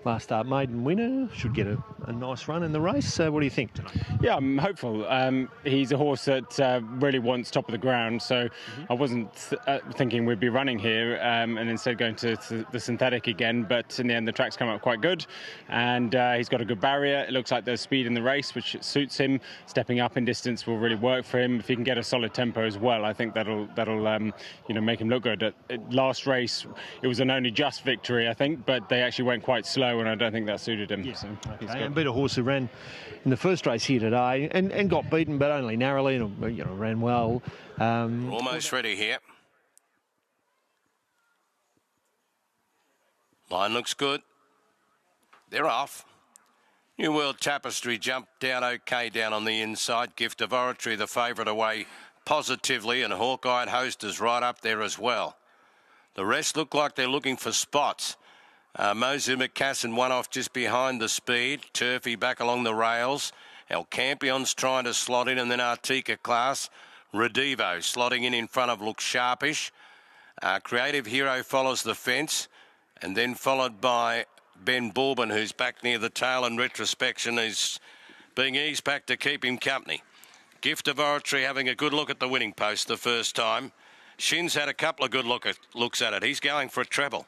last start maiden winner, should get a nice run in the race. What do you think tonight? Yeah, I'm hopeful. He's a horse that really wants top of the ground, so I wasn't thinking we'd be running here and instead going to the synthetic again, but in the end the track's come out quite good, and he's got a good barrier. It looks like there's speed in the race, which suits him. Stepping up in distance will really work for him. If he can get a solid tempo as well, I think that'll make him look good. At last race, it was an only just victory, I think, but they actually went quite slow, and I don't think that suited him. Yeah. So okay. And beat a horse who ran in the first race here today and got beaten, but only narrowly, and ran well. Almost ready here. Line looks good. They're off. New World Tapestry jumped down okay down on the inside. Gift of Oratory, the favourite, away positively, and Hawk-Eyed Host is right up there as well. The rest look like they're looking for spots. Mozu McCassin one off just behind the speed. Turfy back along the rails. El Campion's trying to slot in, and then Artica Class. Redivo slotting in front of Look Sharpish. Creative Hero follows the fence, and then followed by Ben Bourbon, who's back near the tail, and Retrospection is being eased back to keep him company. Gift of Oratory having a good look at the winning post the first time. Shin's had a couple of good looks at it. He's going for a treble.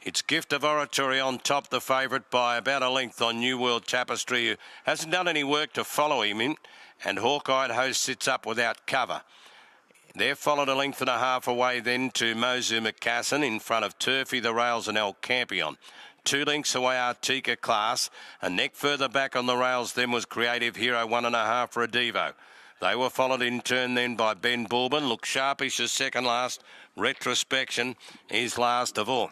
It's Gift of Oratory on top, the favourite, by about a length on New World Tapestry, who hasn't done any work to follow him in, and Hawk-Eyed Host sits up without cover. They're followed a length and a half away then to Mozu McCassin in front of Turfy, the rails, and El Campion. 2 lengths away Artica Class. A neck further back on the rails then was Creative Hero, 1.5 for Redivo. They were followed in turn then by Ben Bourbon. Look Sharpish is second last. Retrospection is last of all.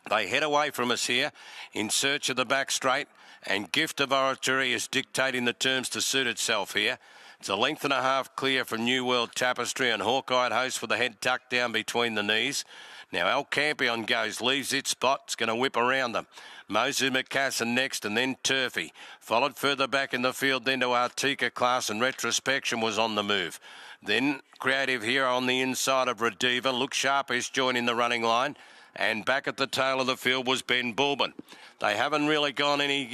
They head away from us here in search of the back straight, and Gift of Oratory is dictating the terms to suit itself here. It's a length and a half clear from New World Tapestry, and Hawk-Eyed Host with the head tucked down between the knees. Now El Campion goes, leaves its spot. It's going to whip around them. Mozu McCassin next, and then Turfy. Followed further back in the field then to Artica Class, and Retrospection was on the move. Then Creative Hero on the inside of Rediva. Look Sharpish joining the running line. And back at the tail of the field was Ben Bourbon. They haven't really gone any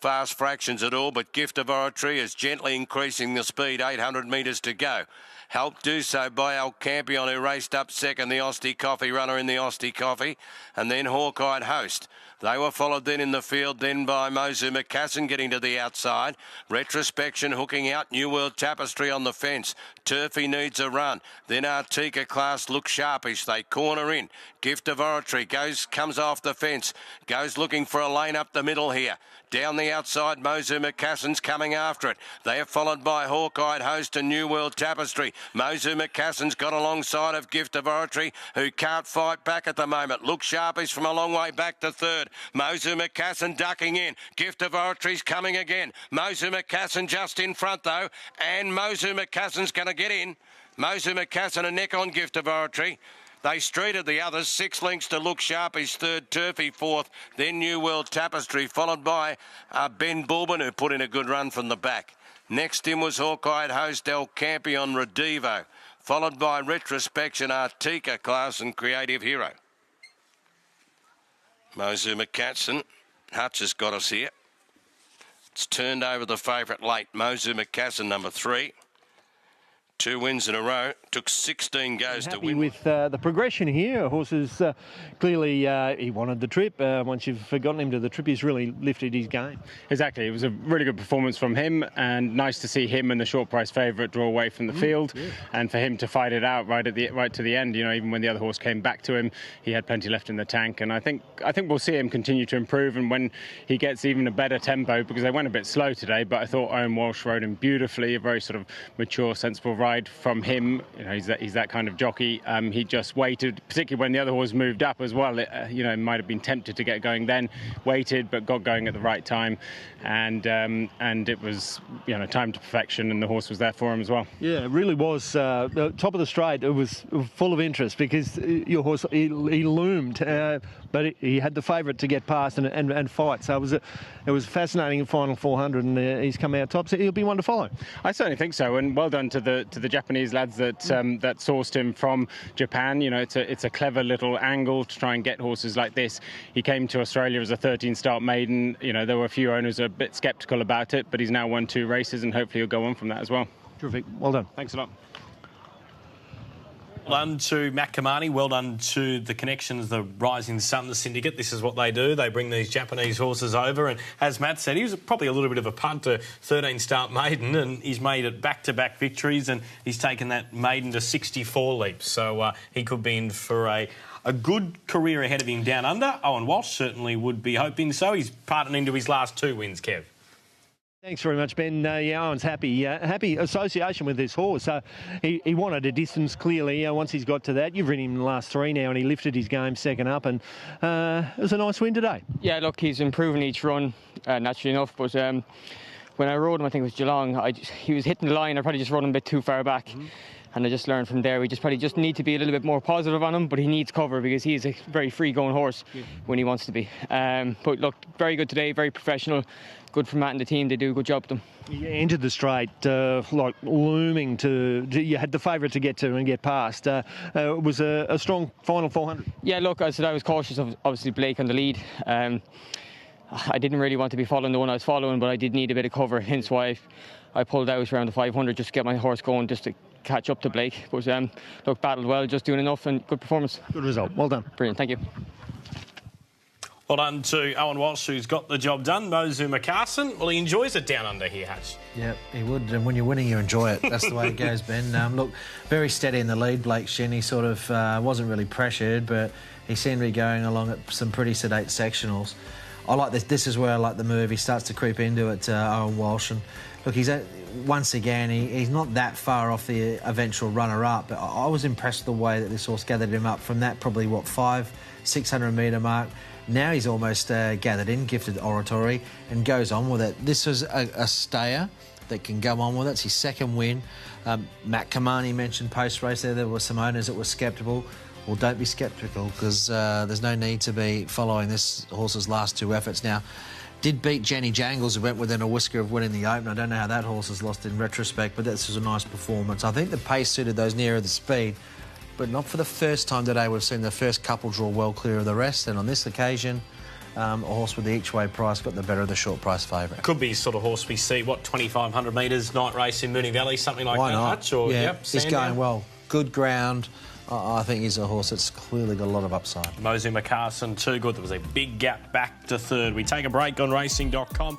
fast fractions at all, but Gift of Oratory is gently increasing the speed, 800 metres to go. Helped do so by El Campion, who raced up second, the Austie Coffee runner in the Austie Coffee, and then Hawk-Eyed Host. They were followed then in the field then by Mozu McCassin getting to the outside. Retrospection hooking out. New World Tapestry on the fence. Turfy needs a run. Then Artica Class Look Sharpish. They corner in. Gift of Oratory comes off the fence. Goes looking for a lane up the middle here. Down the outside, Mozu McCassin's coming after it. They are followed by Hawk-Eyed Host and New World Tapestry. Mozu McCassin's got alongside of Gift of Oratory, who can't fight back at the moment. Look Sharpish from a long way back to third. Mozu McCassin ducking in. Gift of Oratory's coming again. Mozu McCassin just in front though, and Mozu McCassin's going to get in. Mozu McCassin a neck on Gift of Oratory. They streeted the others, 6 lengths to Look Sharpish third, Turfy fourth, then New World Tapestry, followed by Ben Bourbon, who put in a good run from the back. Next in was Hawk-Eyed Host, El Campion, Redivo, followed by Retrospection, Artica Class and Creative Hero. Mozu McCassin, Hutch has got us here. It's turned over the favourite late, Mozu McCassin, number 3. 2 wins in a row. Took 16 goes to win. With the progression here, horses clearly he wanted the trip. Once you've gotten him to the trip, he's really lifted his game. Exactly. It was a really good performance from him, and nice to see him and the short price favourite draw away from the field, and for him to fight it out right to the end. Even when the other horse came back to him, he had plenty left in the tank, and I think we'll see him continue to improve. And when he gets even a better tempo, because they went a bit slow today, but I thought Owen Walsh rode him beautifully. A very sort of mature, sensible ride from him. He's that kind of jockey. He just waited, particularly when the other horse moved up as well. Might have been tempted to get going then, waited but got going at the right time, and it was time to perfection, and the horse was there for him as well. Yeah, it really was. The top of the straight, it was full of interest because your horse he loomed, but he had the favourite to get past and fight. So it was fascinating in final 400, and he's come out top. So he'll be one to follow. I certainly think so, and well done to the Japanese lads that that sourced him from Japan. You know, it's a clever little angle to try and get horses like this. He came to Australia as a 13-start maiden. You know, there were a few owners a bit sceptical about it, but he's now won 2 races, and hopefully he'll go on from that as well. Terrific. Well done. Thanks a lot. Well done to Matt Kamani. Well done to the connections, the Rising Sun Syndicate. This is what they do. They bring these Japanese horses over. And as Matt said, he was probably a little bit of a punt to 13-start maiden, and he's made it back-to-back victories, and he's taken that maiden to 64 leaps. So he could be in for a good career ahead of him down under. Owen Walsh certainly would be hoping so. He's parting into his last 2 wins, Kev. Thanks very much, Ben. Yeah, Owen's happy. Happy association with this horse. He wanted a distance, clearly, once he's got to that. You've ridden him in the last 3 now, and he lifted his game second up, and it was a nice win today. Yeah, look, he's improving each run, naturally enough, but when I rode him, I think it was Geelong, he was hitting the line. I probably just rode him a bit too far back. And I just learned from there, we probably just need to be a little bit more positive on him, but he needs cover because he's a very free-going horse when he wants to be. But look, very good today, very professional. Good for Matt and the team. They do a good job with them. You entered the straight like looming to. You had the favourite to get to and get past. It was a strong final 400. Yeah, look, I said I was cautious of obviously Blake on the lead. I didn't really want to be following the one I was following, but I did need a bit of cover. Hence why I pulled out around the 500 just to get my horse going, just to catch up to Blake. But look, battled well, just doing enough, and good performance. Good result. Well done. Brilliant. Thank you. Well done to Owen Walsh, who's got the job done. Mozu Carson, well, he enjoys it down under here, Hutch. Yeah, he would. And when you're winning, you enjoy it. That's the way it goes, Ben. Look, very steady in the lead, Blake Shin. He sort of wasn't really pressured, but he seemed to be going along at some pretty sedate sectionals. I like this. This is where I like the move. He starts to creep into it, Owen Walsh. And look, once again, he's not that far off the eventual runner-up. But I was impressed with the way that this horse gathered him up from that probably, 600 metre mark. Now he's almost gathered in, gifted oratory, and goes on with it. This was a stayer that can go on with it. It's his second win. Matt Kamani mentioned post-race there were some owners that were sceptical. Well, don't be sceptical, because there's no need to be following this horse's last 2 efforts. Now, did beat Jenny Jangles, who went within a whisker of winning the Open. I don't know how that horse has lost in retrospect, but this was a nice performance. I think the pace suited those nearer the speed, but not for the first time today. We've seen the first couple draw well clear of the rest, and on this occasion, a horse with the each-way price got the better of the short price favourite. Could be sort of horse we see, 2,500 metres, night race in Moonee Valley, something like Why that, not? Hutch? Or, yeah, yep, he's going well. Good ground. I think he's a horse that's clearly got a lot of upside. Mozu Carson, too good. There was a big gap back to third. We take a break on racing.com.